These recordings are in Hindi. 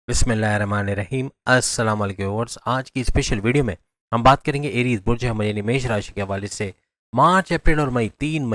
बिस्मिल्लाहिर्रहमानिर्रहीम। अस्सलाम वालेकुम व्यूअर्स। आज की स्पेशल वीडियो में हम बात करेंगे एरीज बुर्ज हमन यानी मेष राशि के हवाले से मार्च अप्रैल और मई 3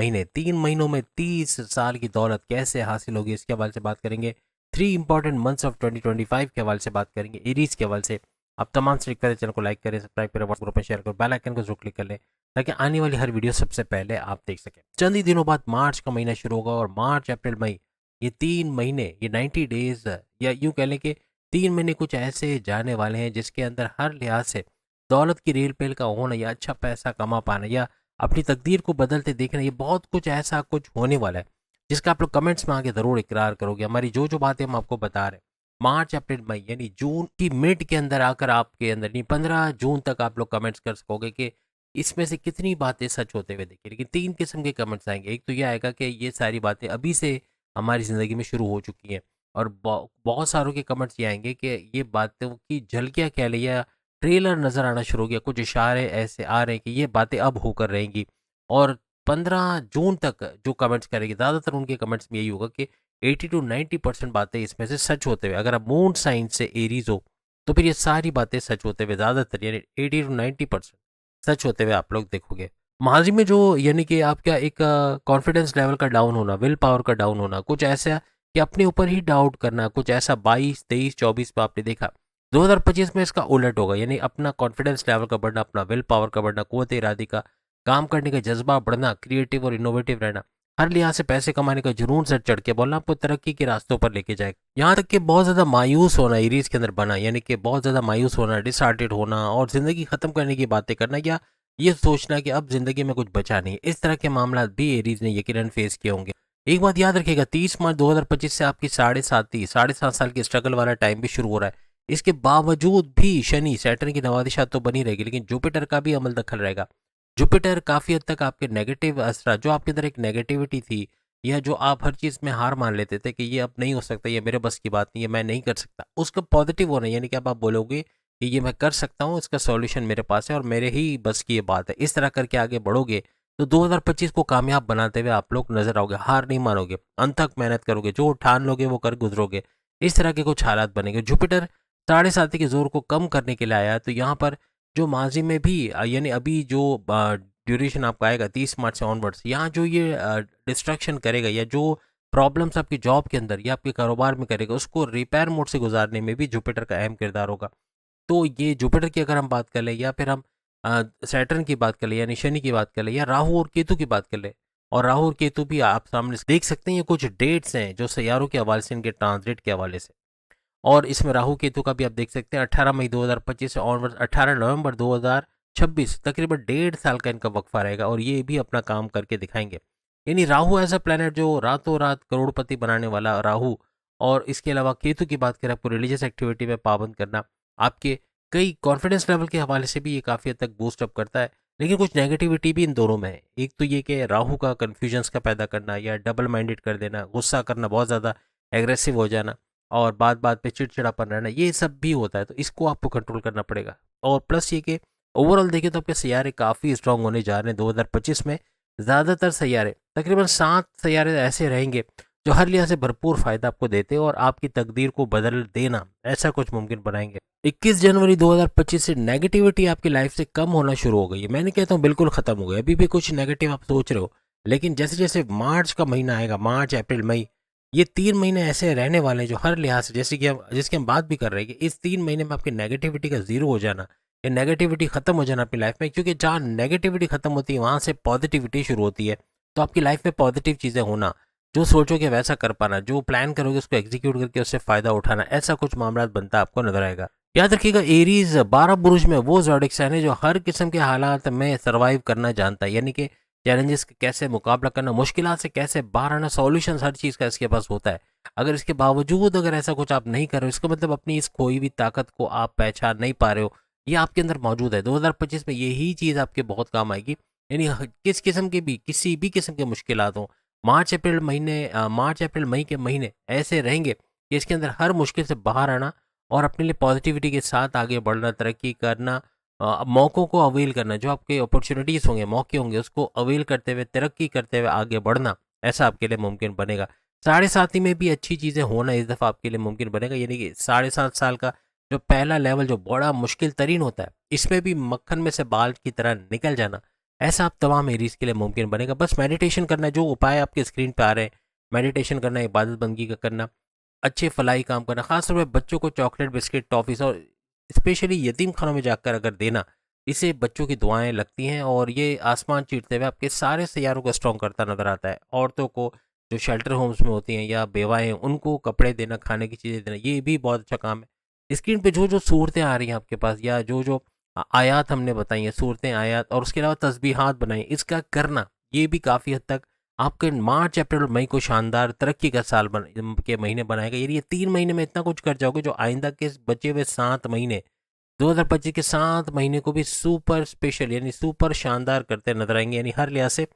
महीनों में 30 साल की दौलत कैसे हासिल होगी इसके हवाले से बात करेंगे। 3 इंपॉर्टेंट मंथ्स ऑफ 2025 के हवाले से बात करेंगे एरीज के हवाले से। आप तमाम से करें, चैनल को लाइक करें, सब्सक्राइब करें, व्हाट्सएप ग्रुप में शेयर करें, बेल आइकन को जरूर क्लिक कर लें ताकि आने वाली हर वीडियो सबसे पहले आप देख सकें। चंद ही दिनों बाद मार्च का महीना शुरू होगा और मार्च अप्रैल मई ये 3 महीने, ये 90 डेज, या यूँ कह लें कि 3 महीने कुछ ऐसे जाने वाले हैं जिसके अंदर हर लिहाज से दौलत की रेल पेल का होना या अच्छा पैसा कमा पाना या अपनी तकदीर को बदलते देखना, ये बहुत कुछ ऐसा कुछ होने वाला है जिसका आप लोग कमेंट्स में आगे ज़रूर इकरार करोगे। हमारी जो जो बातें हम आपको बता रहे हैं मार्च अप्रैल मई यानी जून की मिड के अंदर आकर आपके अंदर नहीं, 15 जून तक आप लोग कमेंट्स कर सकोगे कि इसमें से कितनी बातें सच होते हुए देखिए। लेकिन 3 किस्म के कमेंट्स आएंगे। एक तो यह आएगा कि ये सारी बातें अभी से हमारी ज़िंदगी में शुरू हो चुकी हैं, और बहुत सारों के कमेंट्स ये आएंगे कि ये बातों की झलकियाँ कह लें या ट्रेलर नज़र आना शुरू हो गया, कुछ इशारे ऐसे आ रहे हैं कि ये बातें अब होकर रहेंगी। और 15 जून तक जो कमेंट्स करेंगे ज़्यादातर उनके कमेंट्स में यही होगा कि 80 to 90% बातें इसमें से सच होते हुए, अगर आप मून साइन से एरीज हो तो फिर ये सारी बातें सच होते हुए ज़्यादातर यानी 80 to 90% सच होते हुए आप लोग देखोगे। माजी में जो यानी कि आपका एक कॉन्फिडेंस लेवल का डाउन होना, विल पावर का डाउन होना, कुछ ऐसा कि अपने ऊपर ही डाउट करना, कुछ ऐसा 22, 23, 24 पे आपने देखा। 2025 में इसका उलट होगा, यानी अपना कॉन्फिडेंस लेवल का बढ़ना, अपना विल पावर का बढ़ना, कुव्वत इरादी का, काम करने का जज्बा बढ़ना, क्रिएटिव और इनोवेटिव रहना, हर लिहाज से पैसे कमाने का जुनून सर चढ़ के बोलना आपको तरक्की के रास्तों पर लेके जाएगा। यहाँ तक कि बहुत ज़्यादा मायूस होना एरीज के अंदर बना, यानी कि बहुत ज़्यादा मायूस होना, डिसहार्टेड होना और ज़िंदगी ख़त्म करने की बातें करना, या ये सोचना कि अब ज़िंदगी में कुछ बचा नहीं, इस तरह के मामला भी एरीज ने यकीनन फेस किए होंगे। एक बात याद रखिएगा, 30 मार्च 2025 से आपकी साढ़े सात साल की स्ट्रगल वाला टाइम भी शुरू हो रहा है। इसके बावजूद भी शनि सैटर्न की नवादिशा तो बनी रहेगी, लेकिन जुपिटर का भी अमल दखल रहेगा। जुपिटर काफ़ी हद तक आपके नेगेटिव असरा, जो आपके अंदर एक नेगेटिविटी थी या जो आप हर चीज़ में हार मान लेते थे कि ये अब नहीं हो सकता, ये मेरे बस की बात नहीं है, मैं नहीं कर सकता, उसका पॉजिटिव होना, यानी कि अब आप बोलोगे कि ये मैं कर सकता हूँ, इसका सॉल्यूशन मेरे पास है और मेरे ही बस की ये बात है, इस तरह करके आगे बढ़ोगे तो 2025 को कामयाब बनाते हुए आप लोग नजर आओगे। हार नहीं मानोगे, अंत तक मेहनत करोगे, जो ठान लोगे वो कर गुजरोगे। इस तरह के कुछ हालात बनेंगे। जुपिटर साढ़े साथी के जोर को कम करने के लिए आया है, तो यहाँ पर जो माजी में भी यानी अभी जो ड्यूरेशन आपका आएगा 30 मार्च से ऑनवर्ड्स, यहाँ जो ये डिस्ट्रक्शन करेगा या जो प्रॉब्लम्स आपकी जॉब के अंदर या आपके कारोबार में करेगा, उसको रिपेयर मोड से गुजारने में भी जुपिटर का अहम किरदार होगा। तो ये जुपिटर की अगर हम बात कर लें या फिर हम सैटर्न की बात कर लें यानी शनि की बात कर लें या राहु और केतु की बात कर लें, और राहु और केतु भी आप सामने से देख सकते हैं, ये कुछ डेट्स हैं जो सैयारों के हवाले से, इनके ट्रांसलेट के हवाले से। और इसमें राहु केतु का भी आप देख सकते हैं 18 मई 2025 से ऑनवर्ड 18 नवंबर 2026, तकरीबन 1.5 साल का इनका वक्फा रहेगा और ये भी अपना काम करके दिखाएंगे। यानी राहु ऐसा प्लेनेट जो रातों रात करोड़पति बनाने वाला राहु, और इसके अलावा केतु की बात करें, आपको रिलीजियस एक्टिविटी में पाबंद करना, आपके कई कॉन्फिडेंस लेवल के हवाले से भी ये काफ़ी हद तक बूस्ट अप करता है। लेकिन कुछ नेगेटिविटी भी इन दोनों में है। एक तो ये कि राहु का कन्फ्यूजन्स का पैदा करना या डबल माइंडेड कर देना, गुस्सा करना, बहुत ज़्यादा एग्रेसिव हो जाना और बात बात पे चिड़चिड़ापन रहना, ये सब भी होता है, तो इसको आपको कंट्रोल करना पड़ेगा। और प्लस ये कि ओवरऑल देखें तो आपके सैयारे काफ़ी स्ट्रांग होने जा रहे हैं 2025 में। ज़्यादातर सैयारे, तकरीबन 7 सैयारे ऐसे रहेंगे जो हर लिहाज से भरपूर फ़ायदा आपको देते हैं और आपकी तकदीर को बदल देना ऐसा कुछ मुमकिन बनाएंगे। 21 जनवरी 2025 से नेगेटिविटी आपकी लाइफ से कम होना शुरू हो गई है। मैं नहीं कहता हूँ बिल्कुल ख़त्म हो गई, अभी भी कुछ नेगेटिव आप सोच रहे हो, लेकिन जैसे जैसे मार्च का महीना आएगा, मार्च अप्रैल मई, ये 3 महीने ऐसे रहने वाले हैं जो हर लिहाज से, जैसे कि हम जिसकी हम बात भी कर रहे हैं कि इस 3 महीने में आपकी नेगेटिविटी का जीरो हो जाना या नेगेटिविटी खत्म हो जाना अपनी लाइफ में, क्योंकि जहाँ नेगेटिविटी खत्म होती है वहाँ से पॉजिटिविटी शुरू होती है। तो आपकी लाइफ में पॉजिटिव चीज़ें होना, जो सोचोगे वैसा कर पाना, जो प्लान करोगे उसको एग्जीक्यूट करके उससे फ़ायदा उठाना, ऐसा कुछ मामला बनता आपको नजर आएगा। याद रखिएगा, एरीज 12 बुरुज में वो ज़ोडिक साइन है जो हर किस्म के हालात में सर्वाइव करना जानता है, यानी कि चैलेंजेस का कैसे मुकाबला करना, मुश्किलात से कैसे बाहर आना, सॉल्यूशन हर चीज़ का इसके पास होता है। अगर इसके बावजूद अगर ऐसा कुछ आप नहीं कर रहे हो, इसका मतलब अपनी इस खोई हुई ताकत को आप पहचान नहीं पा रहे हो, ये आपके अंदर मौजूद है। 2025 में यही चीज़ आपके बहुत काम आएगी। यानी किस किस्म के भी, किसी भी किस्म के मुश्किलात हों, मार्च अप्रैल मई के महीने ऐसे रहेंगे कि इसके अंदर हर मुश्किल से बाहर आना और अपने लिए पॉजिटिविटी के साथ आगे बढ़ना, तरक्की करना, मौक़ों को अवेल करना, जो आपके अपॉर्चुनिटीज़ होंगे, मौके होंगे, उसको अवेल करते हुए, तरक्की करते हुए आगे बढ़ना, ऐसा आपके लिए मुमकिन बनेगा। साढ़े साथी में भी अच्छी चीज़ें होना इस दफ़ा आपके लिए मुमकिन बनेगा, यानी कि 7.5 साल का जो पहला लेवल जो बड़ा मुश्किल तरीन होता है, इसमें भी मक्खन में से बाल की तरह निकल जाना, ऐसा आप तमाम एरीज़ के लिए मुमकिन बनेगा। बस मेडिटेशन करना, जो उपाय आपके स्क्रीन पे आ रहे हैं, मेडिटेशन करना, इबादत बंदगी का करना, अच्छे फलाही काम करना, ख़ासतौर पे बच्चों को चॉकलेट, बिस्किट, टॉफ़ीज़ और स्पेशली यतीम खानों में जाकर अगर देना, इससे बच्चों की दुआएँ लगती हैं और ये आसमान चीरते हुए आपके सारे सैयारों को स्ट्रॉन्ग करता नज़र आता है। औरतों को जो शेल्टर होम्स में होती हैं या बेवाएँ हैं, उनको कपड़े देना, खाने की चीज़ें देना, ये भी बहुत अच्छा काम है। स्क्रीन पे जो-जो सूरतें आ रही हैं आपके पास या जो-जो आयात हमने बताई हैं, सूरतें, आयात और उसके अलावा तस्बीहात बनाई, इसका करना, ये भी काफ़ी हद तक आपके मार्च, अप्रैल और मई को शानदार तरक्की का साल के महीने बनाएगा। यानी ये 3 महीने में इतना कुछ कर जाओगे, जो आइंदा के बचे हुए 7 महीने, 2025 के 7 महीने को भी सुपर स्पेशल यानी सुपर शानदार करते नज़र आएँगे। यानी हर लिहाज से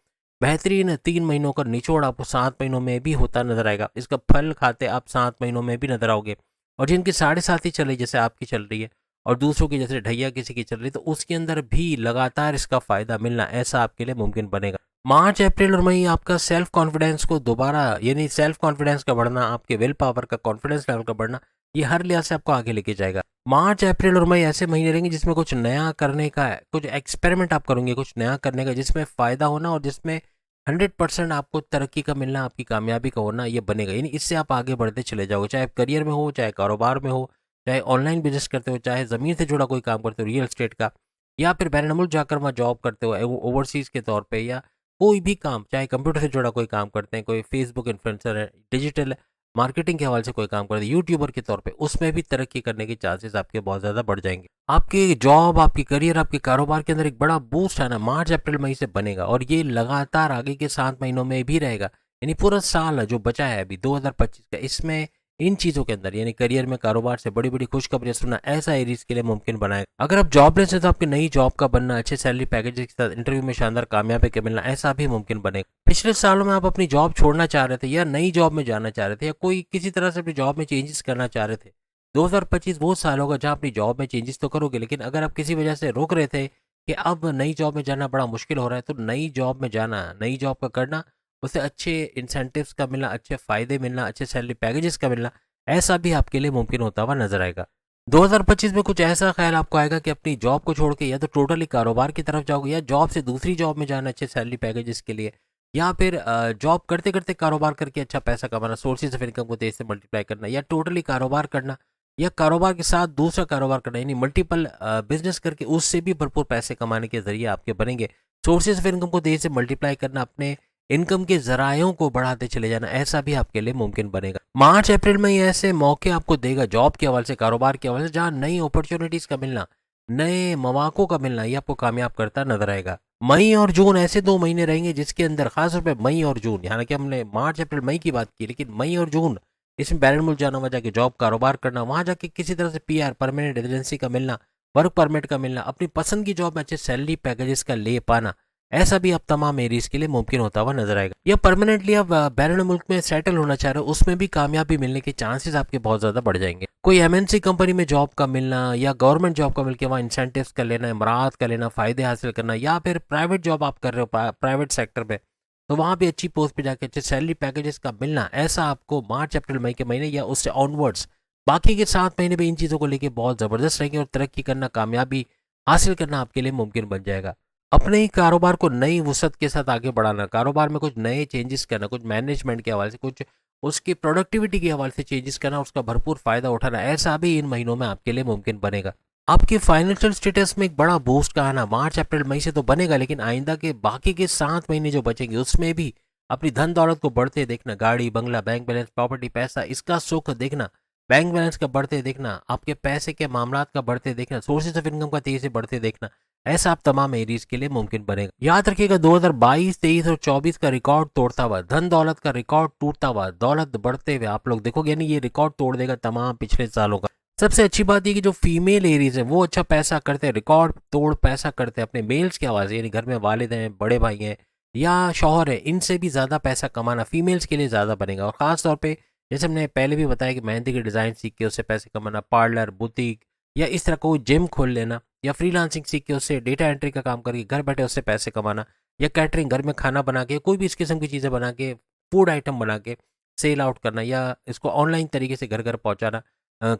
बेहतरीन 3 महीनों का निचोड़ आपको 7 महीनों में भी होता नज़र आएगा। इसका फल खाते आप 7 महीनों में भी नज़र आओगे। और जिनकी साढ़े साथ ही चल रही, जैसे आपकी चल रही है और दूसरों की जैसे ढैया किसी की चल रही है, तो उसके अंदर भी लगातार इसका फ़ायदा मिलना, ऐसा आपके लिए मुमकिन बनेगा। मार्च, अप्रैल और मई आपका सेल्फ कॉन्फिडेंस को दोबारा, यानी सेल्फ कॉन्फिडेंस का बढ़ना, आपके विल पावर का, कॉन्फिडेंस लेवल का बढ़ना, ये हर लिहाज से आपको आगे लेके जाएगा। मार्च, अप्रैल और मई ऐसे महीने रहेंगे जिसमें कुछ नया करने का है, कुछ एक्सपेरिमेंट आप करोगे, कुछ नया करने का, जिसमें फ़ायदा होना और जिसमें 100% आपको तरक्की का मिलना, आपकी कामयाबी का होना, ये बनेगा। यानी इससे आप आगे बढ़ते चले जाओगे, चाहे करियर में हो, चाहे कारोबार में हो, चाहे ऑनलाइन बिजनेस करते हो, चाहे ज़मीन से जुड़ा कोई काम करते हो, रियल एस्टेट का, या फिर बैरून मुल्क जाकर वहाँ जॉब करते हो ओवरसीज़ के तौर पे, या कोई भी काम, चाहे कंप्यूटर से जुड़ा कोई काम करते हैं, कोई फेसबुक इन्फ्लुएंसर है, डिजिटल मार्केटिंग के हवाले से कोई काम करते हैं, यूट्यूबर के तौर पे, उसमें भी तरक्की करने के चांसेस आपके बहुत ज़्यादा बढ़ जाएंगे। आपके जॉब, आपकी करियर, आपके कारोबार के अंदर एक बड़ा बूस्ट है ना, मार्च, अप्रैल, मई से बनेगा और ये लगातार आगे के 7 महीनों में भी रहेगा। यानी पूरा साल जो बचा है अभी 2025 का, इसमें इन चीज़ों के अंदर, यानी करियर में, कारोबार से बड़ी-बड़ी खुशखबरियाँ सुनना, ऐसा एरीज़ के लिए मुमकिन बनाएगा। अगर आप जॉबलेस हैं तो आपकी नई जॉब का बनना, अच्छे सैलरी पैकेज के साथ इंटरव्यू में शानदार कामयाबी के मिलना, ऐसा भी मुमकिन बनेगा। पिछले सालों में आप अपनी जॉब छोड़ना चाह रहे थे या नई जॉब में जाना चाह रहे थे या कोई किसी तरह से अपनी जॉब में चेंजेस करना चाह रहे थे, 2025 वो साल होगा जहाँ अपनी जॉब में चेंजेस तो करोगे, लेकिन अगर आप किसी वजह से रोक रहे थे कि अब नई जॉब में जाना बड़ा मुश्किल हो रहा है, तो नई जॉब में जाना, नई जॉब का करना, उससे अच्छे इंसेंटिव्स का मिलना, अच्छे फ़ायदे मिलना, अच्छे सैलरी पैकेजेस का मिलना, ऐसा भी आपके लिए मुमकिन होता हुआ नजर आएगा। 2025 में कुछ ऐसा ख्याल आपको आएगा कि अपनी जॉब को छोड़ के या तो टोटली कारोबार की तरफ जाओगे, या जॉब से दूसरी जॉब में जाना अच्छे सैलरी पैकेजेस के लिए, या फिर जॉब करते करते कारोबार करके अच्छा पैसा कमाना, सोर्सेज ऑफ इनकम को तेज से मल्टीप्लाई करना, या टोटली कारोबार करना, या कारोबार के साथ दूसरा कारोबार करना, यानी मल्टीपल बिजनेस करके उससे भी भरपूर पैसे कमाने के जरिए आपके बनेंगे। सोर्सेज ऑफ इनकम को तेज से मल्टीप्लाई करना, अपने इनकम के ज़रायों को बढ़ाते चले जाना, ऐसा भी आपके लिए मुमकिन बनेगा। मार्च, अप्रैल में ये ऐसे मौके आपको देगा जॉब के हवाले से, कारोबार के हवाले से, जहाँ नई अपॉर्चुनिटीज़ का मिलना, नए मौक़ों का मिलना, ये आपको कामयाब करता नजर आएगा। मई और जून ऐसे 2 महीने रहेंगे जिसके अंदर खास तौर पे मई और जून, हालांकि हमने मार्च, अप्रैल, मई की बात की, लेकिन मई और जून, इसमें बैरून मुल्क जाना, वहाँ जाके जॉब, कारोबार करना, वहाँ जाके किसी तरह से पीआर, परमानेंट रेजिडेंसी का मिलना, वर्क परमिट का मिलना, अपनी पसंद की जॉब में अच्छे सैलरी पैकेजेस का ले पाना, ऐसा भी अब तमाम एरीज के लिए मुमकिन होता हुआ नजर आएगा। या परमानेंटली आप बैरून मुल्क में सेटल होना चाह रहे हो, उसमें भी कामयाबी मिलने के चांसेस आपके बहुत ज़्यादा बढ़ जाएंगे। कोई एमएनसी कंपनी में जॉब का मिलना या गवर्नमेंट जॉब का मिलकर वहाँ इंसेंटिव्स का लेना, इमरात का लेना, फ़ायदे हासिल करना, या फिर प्राइवेट जॉब आप कर रहे हो प्राइवेट सेक्टर में, तो वहाँ भी अच्छी पोस्ट पे जाके अच्छे सैलरी पैकेजेस का मिलना, ऐसा आपको मार्च, अप्रैल, मई के महीने या उससे ऑनवर्ड्स बाकी के 7 महीने में इन चीज़ों को लेके बहुत ज़बरदस्त रहेंगे और तरक्की करना, कामयाबी हासिल करना आपके लिए मुमकिन बन जाएगा। अपने ही कारोबार को नई वुसअत के साथ आगे बढ़ाना, कारोबार में कुछ नए चेंजेस करना, कुछ मैनेजमेंट के हवाले से, कुछ उसकी प्रोडक्टिविटी के हवाले से चेंजेस करना, उसका भरपूर फ़ायदा उठाना, ऐसा भी इन महीनों में आपके लिए मुमकिन बनेगा। आपके फाइनेंशियल स्टेटस में एक बड़ा बूस्ट का आना मार्च, अप्रैल, मई से तो बनेगा, लेकिन आइंदा के बाकी के 7 महीने जो बचेंगे उसमें भी अपनी धन दौलत को बढ़ते देखना, गाड़ी, बंगला, बैंक बैलेंस, प्रॉपर्टी, पैसा, इसका सुख देखना, बैंक बैलेंस का बढ़ते देखना, आपके पैसे के मामलात का बढ़ते देखना, सोर्सेज ऑफ इनकम का तेजी से बढ़ते देखना, ऐसा आप तमाम एरीज के लिए मुमकिन बनेगा। याद रखिएगा 2022, 23 और 24 का रिकॉर्ड तोड़ता हुआ, धन दौलत का रिकॉर्ड टूटता हुआ, दौलत बढ़ते हुए आप लोग देखोगे, यानी ये रिकॉर्ड तोड़ देगा तमाम पिछले सालों का। सबसे अच्छी बात ये कि जो फीमेल एरीज है वो अच्छा पैसा करते हैं, रिकॉर्ड तोड़ पैसा करते हैं अपने मेल्स की आवाज़, यानी घर में वालिद हैं, बड़े भाई हैं या शौहर है, इनसे भी ज़्यादा पैसा कमाना फीमेल्स के लिए ज़्यादा बनेगा। और ख़ास तौर पे जैसे हमने पहले भी बताया कि मेहंदी के डिज़ाइन सीख के उससे पैसे कमाना, पार्लर, बुटीक या इस तरह कोई जिम खोल लेना, या फ्रीलांसिंग सीख के उससे डेटा एंट्री का काम करके घर बैठे उससे पैसे कमाना, या कैटरिंग, घर में खाना बना के, कोई भी इस किस्म की चीज़ें बना के, फूड आइटम बना के सेल आउट करना या इसको ऑनलाइन तरीके से घर घर पहुंचाना,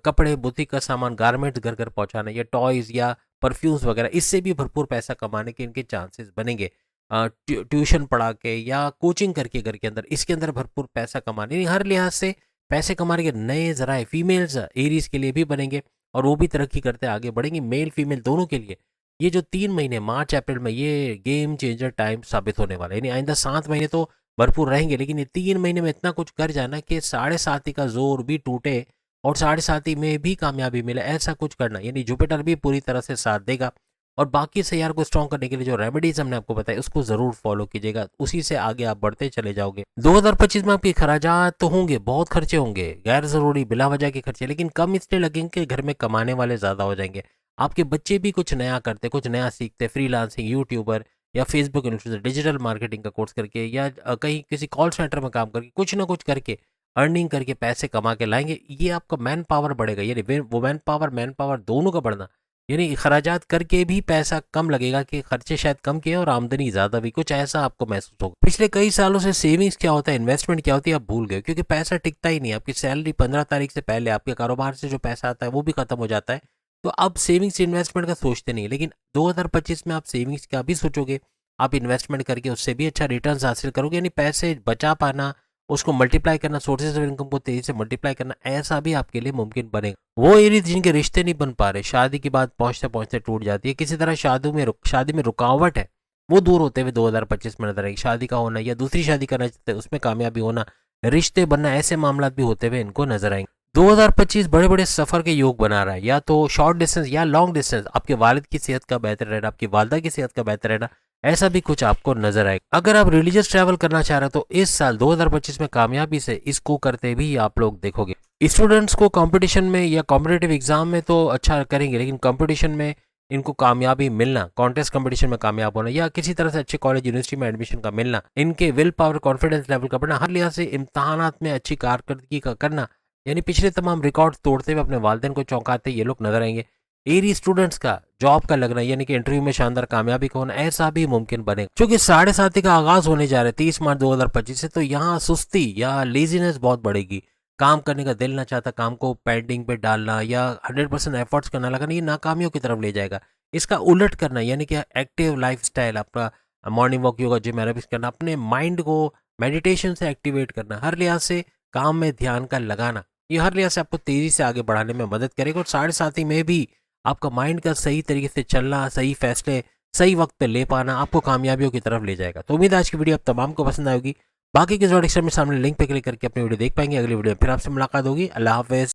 कपड़े बुटीक का सामान गारमेंट्स घर घर पहुंचाना या टॉयज़ या परफ्यूम्स वगैरह, इससे भी भरपूर पैसा कमाने के इनके चांसेस बनेंगे। ट्यूशन पढ़ा के या कोचिंग करके घर के अंदर, इसके अंदर भरपूर पैसा कमाने, यानी हर लिहाज से पैसे कमाने के नए ज़राए फीमेल्स एरीज के लिए भी बनेंगे और वो भी तरक्की करते आगे बढ़ेंगी, मेल फीमेल दोनों के लिए। ये जो 3 महीने मार्च अप्रैल में, ये गेम चेंजर टाइम साबित होने वाला है। यानी आइंदा 7 महीने तो भरपूर रहेंगे, लेकिन ये 3 महीने में इतना कुछ कर जाना कि साढ़े साथी का जोर भी टूटे और साढ़े साथी में भी कामयाबी मिले, ऐसा कुछ करना। यानी जुपिटर भी पूरी तरह से साथ देगा और बाकी सैयार को स्ट्रॉन्ग करने के लिए जो रेमेडीज हमने आपको बताया उसको जरूर फॉलो कीजिएगा, उसी से आगे आप बढ़ते चले जाओगे। 2025 में आपके खर्चात तो होंगे, बहुत खर्चे होंगे, गैर जरूरी बिला वजह के खर्चे, लेकिन कम इसलिए लगेंगे कि घर में कमाने वाले ज्यादा हो जाएंगे। आपके बच्चे भी कुछ नया करते, कुछ नया सीखते, फ्रीलांसिंग, यूट्यूबर या फेसबुक इन्फ्लुएंसर, डिजिटल मार्केटिंग का कोर्स करके या कहीं किसी कॉल सेंटर में काम करके, कुछ ना कुछ करके अर्निंग करके पैसे कमा के लाएंगे। ये आपका मैन पावर बढ़ेगा, यानी वो मैन पावर दोनों का बढ़ना, यानी खराजात करके भी पैसा कम लगेगा कि खर्चे शायद कम किए और आमदनी ज़्यादा भी, कुछ ऐसा आपको महसूस होगा। पिछले कई सालों से सेविंग्स क्या होता है, इन्वेस्टमेंट क्या होती है, आप भूल गए, क्योंकि पैसा टिकता ही नहीं। आपकी सैलरी 15 तारीख से पहले आपके कारोबार से जो पैसा आता है वो भी खत्म हो जाता है। तो अब सेविंग्स इन्वेस्टमेंट का सोचते नहीं, लेकिन 2025 में आप सेविंग्स का भी सोचोगे, आप इन्वेस्टमेंट करके उससे भी अच्छा रिटर्न हासिल करोगे। यानी पैसे बचा पाना, उसको मल्टीप्लाई करना, सोर्सेज ऑफ इनकम को तेजी से मल्टीप्लाई करना, ऐसा भी आपके लिए मुमकिन बनेगा। वो एरीज जिनके रिश्ते नहीं बन पा रहे, शादी की बात पहुंचते पहुंचते टूट जाती है, किसी तरह शादी में रुकावट है, वो दूर होते हुए 2025 में नजर आएगी। शादी का होना या दूसरी शादी करना चाहते हैं उसमें कामयाबी होना, रिश्ते बनना, ऐसे मामला भी होते हुए इनको नजर आएंगे। 2025 बड़े बड़े सफर के योग बना रहा है, या तो शॉर्ट डिस्टेंस या लॉन्ग डिस्टेंस। आपके वालिद की सेहत का बेहतर रहना, आपकी वालदा की सेहत का बेहतर रहना, ऐसा भी कुछ आपको नजर आएगा। अगर आप रिलीजियस ट्रैवल करना चाह रहे हो तो इस साल 2025 में कामयाबी से इसको करते भी आप लोग देखोगे। स्टूडेंट्स को कंपटीशन में या कॉम्पिटेटिव एग्जाम में तो अच्छा करेंगे, लेकिन कंपटीशन में इनको कामयाबी मिलना, कॉन्टेस्ट कंपटीशन में कामयाब होना या किसी तरह से अच्छे कॉलेज यूनिवर्सिटी में एडमिशन का मिलना, इनके विल पावर कॉन्फिडेंस लेवल का बढ़ना, हर लिहाज से इम्तहानात में अच्छी कारकर्दगी का करना, यानी पिछले तमाम रिकॉर्ड तोड़ते हुए अपने वालिदैन को चौंकाते ये लोग नजर आएंगे। एरी स्टूडेंट्स का जॉब का लगना, यानी कि इंटरव्यू में शानदार कामयाबी का होना, ऐसा भी मुमकिन बनेगा। क्योंकि 7.5 का आगाज होने जा रहा है 30 मार्च 2025 से, तो यहाँ सुस्ती या लेजीनेस बहुत बढ़ेगी। काम करने का दिल ना चाहता, काम को पेंडिंग पे डालना या 100% एफर्ट्स करना लगना, ये नाकामियों की तरफ ले जाएगा। इसका उलट करना, यानी कि एक्टिव लाइफस्टाइल, अपना morning walk, yoga, gym, aerobics करना, अपने माइंड को मेडिटेशन से एक्टिवेट करना, हर लिहाज से काम में ध्यान का लगाना, ये हर लिहाज से आपको तेजी से आगे बढ़ाने में मदद करेगा। और 7.5 में भी आपका माइंड का सही तरीके से चलना, सही फैसले सही वक्त पे ले पाना आपको कामयाबियों की तरफ ले जाएगा। तो उम्मीद है आज की वीडियो आप तमाम को पसंद आएगी। बाकी के जो डिस्क्रिप्शन में सामने लिंक पे क्लिक करके अपनी वीडियो देख पाएंगे। अगली वीडियो में फिर आपसे मुलाकात होगी। अल्लाह हाफिज़।